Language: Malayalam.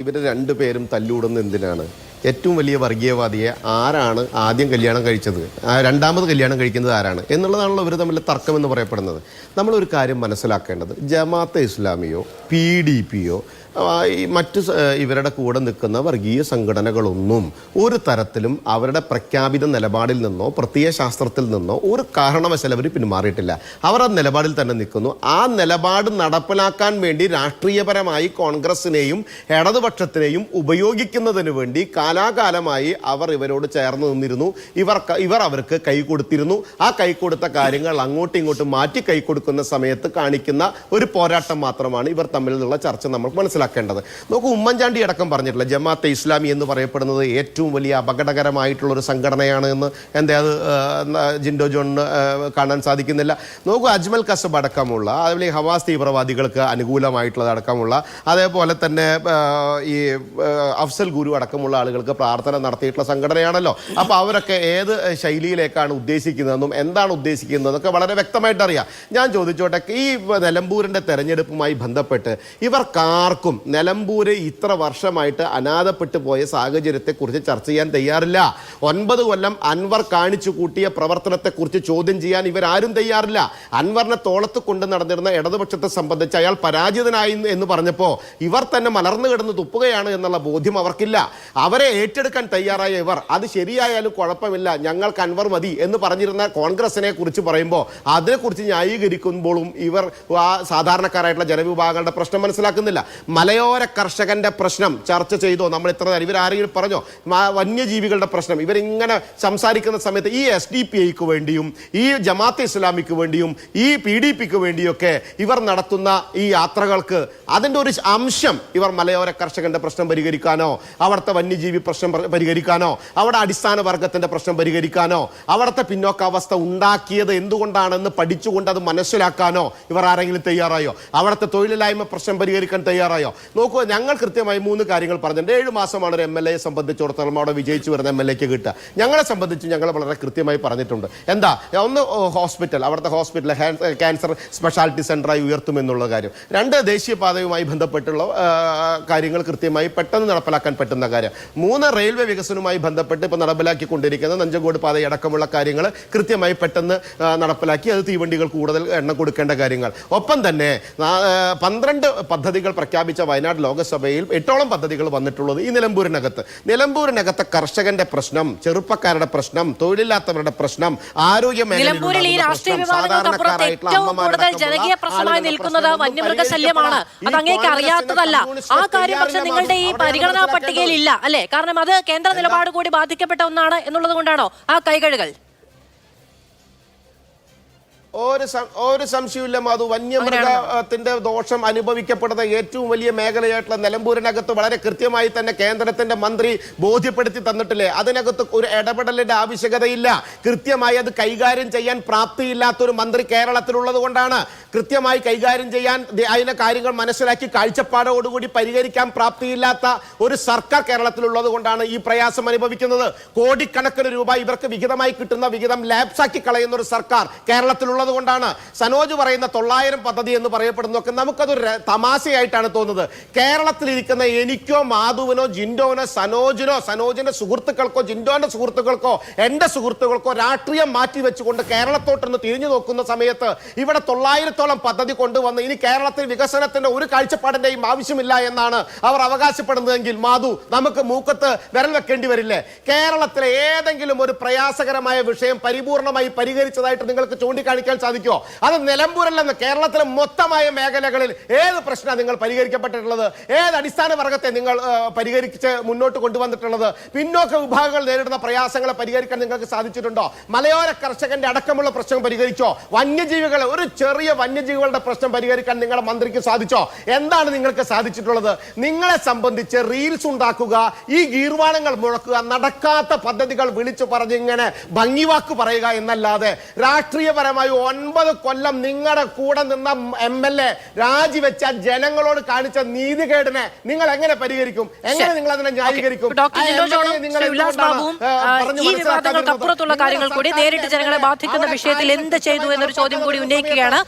ഇവർ രണ്ടുപേരും തല്ലൂടുന്ന എന്തിനാണ്? ഏറ്റവും വലിയ വർഗീയവാദിയെ ആരാണ് ആദ്യം കല്യാണം കഴിച്ചത്, രണ്ടാമത് കല്യാണം കഴിക്കുന്നത് ആരാണ് എന്നുള്ളതാണല്ലോ ഇവർ തമ്മിൽ തർക്കം എന്ന് പറയപ്പെടുന്നത്. നമ്മളൊരു കാര്യം മനസ്സിലാക്കേണ്ടത്, ജമാഅത്തെ ഇസ്ലാമിയോ PDPയോ മറ്റു ഇവരുടെ കൂടെ നിൽക്കുന്ന വർഗീയ സംഘടനകളൊന്നും ഒരു തരത്തിലും അവരുടെ പ്രഖ്യാപിത നിലപാടിൽ നിന്നോ പ്രത്യയശാസ്ത്രത്തിൽ നിന്നോ ഒരു കാരണവശാലും അവർ പിന്മാറിയിട്ടില്ല. അവർ ആ നിലപാടിൽ തന്നെ നിൽക്കുന്നു. ആ നിലപാട് നടപ്പിലാക്കാൻ വേണ്ടി രാഷ്ട്രീയപരമായി കോൺഗ്രസിനെയും ഇടതുപക്ഷത്തിനെയും ഉപയോഗിക്കുന്നതിന് വേണ്ടി കാലാകാലമായി അവർ ഇവരോട് ചേർന്ന് നിന്നിരുന്നു. ഇവർ അവർക്ക് കൈ കൊടുത്തിരുന്നു. ആ കൈ കൊടുത്ത കാര്യങ്ങൾ അങ്ങോട്ടും ഇങ്ങോട്ടും മാറ്റി കൈ കൊടുക്കുന്ന സമയത്ത് കാണിക്കുന്ന ഒരു പോരാട്ടം മാത്രമാണ് ഇവർ തമ്മിലുള്ള ചർച്ച നമ്മൾ മനസ്സിലാക്കേണ്ടത്. നോക്കൂ, ഉമ്മൻചാണ്ടി അടക്കം പറഞ്ഞിട്ടില്ല ജമാഅത്തെ ഇസ്ലാമി എന്ന് പറയപ്പെടുന്നത് ഏറ്റവും വലിയ അപകടകരമായിട്ടുള്ളൊരു സംഘടനയാണ് എന്ന്. എന്താ അത് ജിൻഡോ ജോണിന് കാണാൻ സാധിക്കുന്നില്ല? നോക്കൂ, അജ്മൽ കസബ് അടക്കമുള്ള, അതുപോലെ ഹമാസ് തീവ്രവാദികൾക്ക് അനുകൂലമായിട്ടുള്ളത് അടക്കമുള്ള, അതേപോലെ തന്നെ ഈ അഫ്സൽ ഗുരു അടക്കമുള്ള ആളുകൾക്ക് പ്രാർത്ഥന നടത്തിയിട്ടുള്ള സംഘടനയാണല്ലോ. അപ്പോൾ അവരൊക്കെ ഏത് ശൈലിയിലേക്കാണ് ഉദ്ദേശിക്കുന്നതെന്നും എന്താണ് ഉദ്ദേശിക്കുന്നതെന്നൊക്കെ വളരെ വ്യക്തമായിട്ട് അറിയാം. ഞാൻ ചോദിച്ചോട്ടെ, ഈ നിലമ്പൂരിൻ്റെ തെരഞ്ഞെടുപ്പുമായി ബന്ധപ്പെട്ട് ഇവർക്കാർക്കും നിലമ്പൂര് ഇത്ര വർഷമായിട്ട് അനാഥപ്പെട്ടു പോയ സാഹചര്യത്തെക്കുറിച്ച് ചർച്ച ചെയ്യാൻ തയ്യാറില്ല. 9 കൊല്ലം അൻവർ കാണിച്ചു കൂട്ടിയ പ്രവർത്തനത്തെക്കുറിച്ച് ചോദ്യം ചെയ്യാൻ ഇവരാരും തയ്യാറില്ല. അൻവറിനെ തോളത്ത് കൊണ്ട് നടന്നിരുന്ന ഇടതുപക്ഷത്തെ സംബന്ധിച്ച് അയാൾ പരാജിതനായി എന്ന് പറഞ്ഞപ്പോൾ ഇവർ തന്നെ മലർന്നു കിടന്ന് തുപ്പുകയാണ് എന്നുള്ള ബോധ്യം അവർക്കില്ല. അവരെ ഏറ്റെടുക്കാൻ തയ്യാറായ ഇവർ അത് ശരിയായാലും കുഴപ്പമില്ല, ഞങ്ങൾക്ക് അൻവർ മതി എന്ന് പറഞ്ഞിരുന്ന കോൺഗ്രസിനെ കുറിച്ച് പറയുമ്പോൾ അതിനെക്കുറിച്ച് ന്യായീകരിക്കുമ്പോഴും ഇവർ സാധാരണക്കാരായിട്ടുള്ള ജനവിഭാഗങ്ങളുടെ പ്രശ്നം മനസ്സിലാക്കുന്നില്ല. മലയോര കർഷകന്റെ പ്രശ്നം ചർച്ച ചെയ്തോ നമ്മൾ ഇത്ര നേരം? ഇവരാരെങ്കിലും പറഞ്ഞോ? വന്യജീവികളുടെ പ്രശ്നം ഇവരിങ്ങനെ സംസാരിക്കുന്ന സമയത്ത് ഈ SDPIക്ക് വേണ്ടിയും ഈ ജമാഅത്തെ ഇസ്ലാമിക്ക് വേണ്ടിയും ഈ PDPക്ക് വേണ്ടിയൊക്കെ ഇവർ നടത്തുന്ന ഈ യാത്രകൾക്ക് അതിൻ്റെ ഒരു അംശം ഇവർ മലയോര കർഷകന്റെ പ്രശ്നം പരിഹരിക്കാനോ, അവിടുത്തെ വന്യജീവി പ്രശ്നം പരിഹരിക്കാനോ, അവിടെ അടിസ്ഥാന വർഗത്തിന്റെ പ്രശ്നം പരിഹരിക്കാനോ, അവിടുത്തെ പിന്നോക്കാവസ്ഥ ഉണ്ടാക്കിയത് എന്തുകൊണ്ടാണെന്ന് പഠിച്ചുകൊണ്ട് അത് മനസ്സിലാക്കാനോ ഇവർ ആരെങ്കിലും തയ്യാറായോ? അവിടുത്തെ തൊഴിലില്ലായ്മ പ്രശ്നം പരിഹരിക്കാൻ തയ്യാറായോ? നോക്കൂ, ഞങ്ങൾ കൃത്യമായി 3 കാര്യങ്ങൾ പറഞ്ഞിട്ടുണ്ട്. 7 മാസമാണ് ഒരു MLA സംബന്ധിച്ചിടത്തോളം അവിടെ വിജയിച്ചു വരുന്ന MLAക്ക് കിട്ടുക. ഞങ്ങളെ സംബന്ധിച്ച് ഞങ്ങൾ വളരെ കൃത്യമായി പറഞ്ഞിട്ടുണ്ട്. എന്താ ഒന്ന്, ഹോസ്പിറ്റൽ, അവിടുത്തെ ഹോസ്പിറ്റൽ ക്യാൻസർ സ്പെഷ്യാലിറ്റി സെൻ്ററായി ഉയർത്തുമെന്നുള്ള കാര്യം. 2, ദേശീയപാതയുമായി ബന്ധപ്പെട്ടുള്ള കാര്യങ്ങൾ കൃത്യമായി പെട്ടെന്ന് നടപ്പിലാക്കാൻ പറ്റുന്ന കാര്യം. 3, റെയിൽവേ വികസനവുമായി ബന്ധപ്പെട്ട് ഇപ്പോൾ നടപ്പിലാക്കിക്കൊണ്ടിരിക്കുന്ന നഞ്ചങ്കോട് പാതയടക്കമുള്ള കാര്യങ്ങൾ കൃത്യമായി പെട്ടെന്ന് നടപ്പിലാക്കി അത് തീവണ്ടികൾ കൂടുതൽ എണ്ണം കൊടുക്കേണ്ട കാര്യങ്ങൾ. ഒപ്പം തന്നെ 12 പദ്ധതികൾ പ്രഖ്യാപിച്ച വയനാട് ലോകസഭയിൽ 8ഓളം പദ്ധതികൾ വന്നിട്ടുള്ളത് ഈ നിലമ്പൂരിനകത്തെ കർഷകന്റെ പ്രശ്നം, ചെറുപ്പക്കാരുടെ പ്രശ്നം, തൊഴിലില്ലാത്തവരുടെ പ്രശ്നം, ആരോഗ്യ ജനകീയ പ്രശ്നമായി നിൽക്കുന്നത് വന്യമൃഗശല്യമാണ്. അത് അങ്ങേക്ക് അറിയാത്തതല്ല. ആ കാര്യം പക്ഷെ നിങ്ങളുടെ ഈ പരിഗണനാ പട്ടികയിൽ ഇല്ല അല്ലെ? കാരണം അത് കേന്ദ്ര നിലപാട് കൂടി ബാധിക്കപ്പെട്ട ഒന്നാണ് എന്നുള്ളത് കൊണ്ടാണോ ആ കൈകഴുകൽ? ഒരു സംശയമില്ല മാധു. വന്യമൃഗത്തിന്റെ ദോഷം അനുഭവിക്കപ്പെടുന്ന ഏറ്റവും വലിയ മേഖലയായിട്ടുള്ള നിലമ്പൂരിനകത്ത് വളരെ കൃത്യമായി തന്നെ കേന്ദ്രത്തിന്റെ മന്ത്രി ബോധ്യപ്പെടുത്തി തന്നിട്ടില്ലേ? അതിനകത്ത് ഒരു ഇടപെടലിന്റെ ആവശ്യകതയില്ല. കൃത്യമായി അത് കൈകാര്യം ചെയ്യാൻ പ്രാപ്തിയില്ലാത്തൊരു മന്ത്രി കേരളത്തിലുള്ളത് കൊണ്ടാണ്. കൃത്യമായി കൈകാര്യം ചെയ്യാൻ അതിലെ കാര്യങ്ങൾ മനസ്സിലാക്കി കാഴ്ചപ്പാടോടുകൂടി പരിഹരിക്കാൻ പ്രാപ്തിയില്ലാത്ത ഒരു സർക്കാർ കേരളത്തിലുള്ളത് കൊണ്ടാണ് ഈ പ്രയാസം അനുഭവിക്കുന്നത്. കോടിക്കണക്കിന് രൂപ ഇവർക്ക് വിഹിതമായി കിട്ടുന്ന വിഹിതം ലാപ്സാക്കി കളയുന്ന ഒരു സർക്കാർ കേരളത്തിലുള്ളത് കൊണ്ടാണ്. സനോജ് പറയുന്ന 900 പദ്ധതി എന്ന് പറയപ്പെടുന്നതൊക്കെ നമുക്കതൊരു തമാശയായിട്ടാണ് തോന്നുന്നത്. കേരളത്തിലിരിക്കുന്ന എനിക്കോ മാധുവിനോ ജിൻഡോനോ സനോജിന്റെ സുഹൃത്തുക്കൾക്കോ ജിൻഡോന്റെ സുഹൃത്തുക്കൾക്കോ എന്റെ സുഹൃത്തുക്കൾക്കോ രാഷ്ട്രീയം മാറ്റി വെച്ചുകൊണ്ട് കേരളത്തോട്ടൊന്ന് തിരിഞ്ഞു നോക്കുന്ന സമയത്ത് ഇവിടെ 900ഓളം പദ്ധതി കൊണ്ടുവന്ന് ഇനി കേരളത്തിൽ വികസനത്തിന്റെ ഒരു കാഴ്ചപ്പാടിന്റെയും ആവശ്യമില്ല എന്നാണ് അവർ അവകാശപ്പെടുന്നതെങ്കിൽ മാധു, നമുക്ക് മൂക്കത്ത് വിരൽ വെക്കേണ്ടി വരില്ലേ? കേരളത്തിലെ ഏതെങ്കിലും ഒരു പ്രയാസകരമായ വിഷയം പരിപൂർണമായി പരിഹരിച്ചതായിട്ട് നിങ്ങൾക്ക് ചൂണ്ടിക്കാണിക്കാൻ സാധിക്കുമോ? അത് നിലമ്പൂരല്ലെന്ന് കേരളത്തിലെ മൊത്തമായ മേഖലകളിൽ ഏത് പ്രശ്നമാണ് നിങ്ങൾ പരിഹരിക്കപ്പെട്ടിട്ടുള്ളത്? ഏത് അടിസ്ഥാന വർഗത്തെ നിങ്ങൾ പരിഹരിച്ച് മുന്നോട്ട് കൊണ്ടുവന്നിട്ടുള്ളത്? പിന്നോക്ക വിഭാഗങ്ങൾ നേരിടുന്ന പ്രയാസങ്ങളെ പരിഹരിക്കാൻ നിങ്ങൾക്ക് സാധിച്ചിട്ടുണ്ടോ? മലയോര കർഷകന്റെ അടക്കമുള്ള പ്രശ്നം പരിഹരിച്ചോ? വന്യജീവികളെ, ഒരു ചെറിയ വന്യജീവികളുടെ പ്രശ്നം പരിഹരിക്കാൻ നിങ്ങളുടെ മന്ത്രിക്ക് സാധിച്ചോ? എന്താണ് നിങ്ങൾക്ക് സാധിച്ചിട്ടുള്ളത്? നിങ്ങളെ സംബന്ധിച്ച് റീൽസ് ഉണ്ടാക്കുക, ഈ ഗീർവാണങ്ങൾ മുഴക്കുക, നടക്കാത്ത പദ്ധതികൾ വിളിച്ചു പറഞ്ഞ് ഇങ്ങനെ ഭംഗിവാക്ക് പറയുക എന്നല്ലാതെ രാഷ്ട്രീയപരമായി 9 കൊല്ലം നിങ്ങളുടെ കൂടെ നിന്ന MLA രാജിവെച്ച ജനങ്ങളോട് കാണിച്ച നീതികേടിനെ നിങ്ങൾ എങ്ങനെ പരിഹരിക്കും? എങ്ങനെ നിങ്ങൾ അതിനെ ന്യായീകരിക്കും? ഈ വിവാദങ്ങൾക്കപ്പുറത്തുള്ള കാര്യങ്ങൾ കൂടി നേരിട്ട് ജനങ്ങളെ ബാധിക്കുന്ന വിഷയത്തിൽ എന്ത് ചെയ്തു എന്നൊരു ചോദ്യം കൂടി ഉന്നയിക്കുകയാണ്.